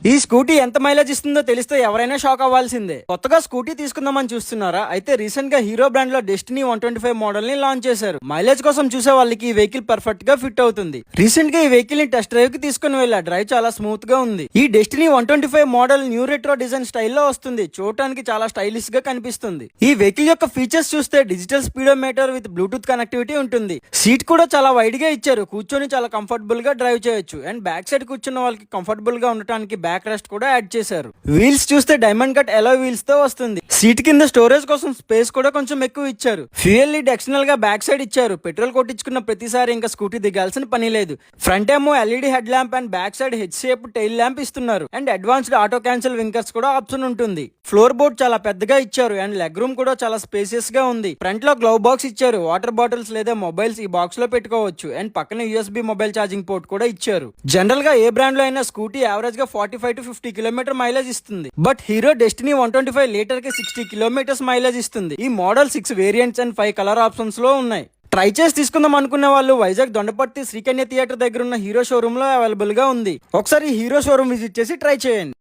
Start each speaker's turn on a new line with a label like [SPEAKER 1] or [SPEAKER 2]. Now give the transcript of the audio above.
[SPEAKER 1] ఈ స్కూటీ ఎంత మైలేజ్ ఇస్తుందో తెలిస్తే ఎవరైనా షాక్ అవ్వాల్సిందే. కొత్తగా స్కూటీ తీసుకుందామని చూస్తున్నారా? అయితే రీసెంట్ గా హీరో బ్రాండ్ లో డెస్టినీ 125 మోడల్ ని లాంచ్ చేశారు. మైలేజ్ కోసం చూసే వాళ్ళకి ఈ వెహికల్ పర్ఫెక్ట్ గా ఫిట్ అవుతుంది. రీసెంట్ గా ఈ వెహికల్ ని టెస్ట్ డ్రైవ్ కి తీసుకుని వెళ్ళా. డ్రైవ్ చాలా స్మూత్ గా ఉంది. ఈ destiny 125 model new retro design స్టైల్లో వస్తుంది. చూడటానికి చాలా స్టైలిష్ గా కనిపిస్తుంది. ఈ వెహికల్ యొక్క ఫీచర్స్ చూస్తే digital speedometer with Bluetooth connectivity ఉంటుంది. సీట్ కూడా చాలా వైడ్ గా ఇచ్చారు. కూర్చొని చాలా కంఫర్టబుల్ గా డ్రైవ్ చేయొచ్చు. అండ్ బ్యాక్ సైడ్ కూర్చున్న వాళ్ళకి కంఫర్టబుల్ గా ఉండటానికి బ్యాక్ రెస్ట్ కూడా యాడ్ చేశారు. వీల్స్ చూస్తే డైమండ్ కట్ ఎలో వీల్స్ తో వస్తుంది. సీట్ కింద స్టోరేజ్ కోసం స్పేస్ కూడా కొంచెం ఎక్కువ ఇచ్చారు. ఫ్యూయల్ లీడ్ ఎక్స్టర్నల్ గా బ్యాక్ సైడ్ ఇచ్చారు. పెట్రోల్ కొట్టించుకున్న ప్రతిసారి ఇంకా స్కూటీ దిగాల్సిన పని లేదు. ఫ్రంట్ ఏమో LED head lamp and back side H shape tail lamp ఇస్తున్నారు. అండ్ అడ్వాన్స్డ్ ఆటో క్యాన్సిల్ వింకర్స్ కూడా ఆప్షన్ ఉంటుంది. ఫ్లోర్ బోర్డ్ చాలా పెద్దగా ఇచ్చారు. అండ్ లెగ్ రూమ్ కూడా చాలా స్పేసియస్ గా ఉంది. ఫ్రంట్ లో గ్లవ్ బాక్స్ ఇచ్చారు. వాటర్ బాటిల్స్ లేదా మొబైల్స్ ఈ బాక్స్ లో పెట్టుకోవచ్చు. అండ్ పక్కన యూఎస్బీ మొబైల్ ఛార్జింగ్ పోర్ట్ కూడా ఇచ్చారు. జనరల్ గా ఏ బ్రాండ్ లో అయినా స్కూటీ యావరేజ్ గా 45 to 50 కిలోమీటర్ మైలేజ్ ఇస్తుంది. బట్ హీరో డెస్టినీ 125 లీటర్ కి 60 కిలోమీటర్స్ మైలేజ్ ఇస్తుంది. ఈ model 6 variants and 5 colour options లో ఉన్నాయి. ట్రై చేసి తీసుకుందాం అనుకునే వాళ్ళు వైజాగ్ దొండపర్తి శ్రీకన్య థియేటర్ దగ్గర ఉన్న హీరో షోరూమ్ లో అవైలబుల్ గా ఉంది. ఒకసారి హీరో షోరూమ్ విజిట్ చేసి ట్రై చేయండి.